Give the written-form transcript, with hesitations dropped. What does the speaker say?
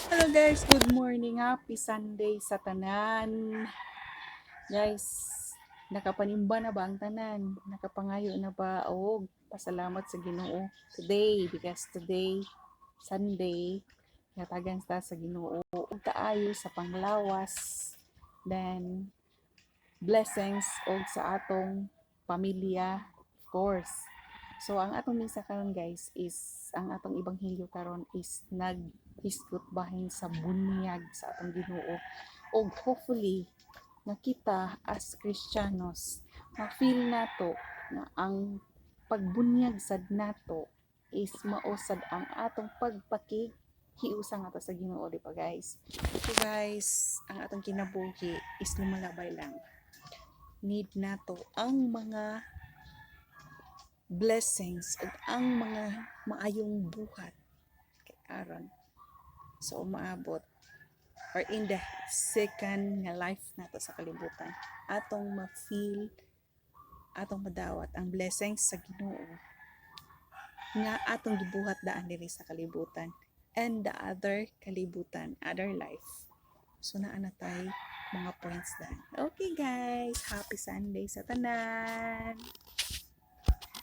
Hello guys, good morning. Happy Sunday sa tanan. Guys, nakapanimba na ba ang tanan? Nakapangayo na ba? O, pasalamat sa Ginoo today because today Sunday natagan ta sa Ginoo ug kaayo sa panglawas. Then blessings og sa atong pamilya, of course. So ang atong misa karon guys is ang atong ebanghelyo karon is naghisgot bahin sa bunyag sa atong Ginoo og hopefully nga kita as Kristiyanos ma-feel nato na ang pagbunyag sad nato is mausad ang atong pagpaki hiusa nga ta sa Ginoo, di pa guys? So guys, ang atong kinabuhi is lumalabay lang. Need nato ang mga blessings at ang mga maayong buhat kay aron sa umaabot or in the second nga life nato sa kalibutan atong ma-feel, atong madawat ang blessings sa Ginoo nga atong gibuhat daan diri sa kalibutan and the other kalibutan, other life. So naa na tay mga points daan. Okay guys, happy Sunday sa tanan.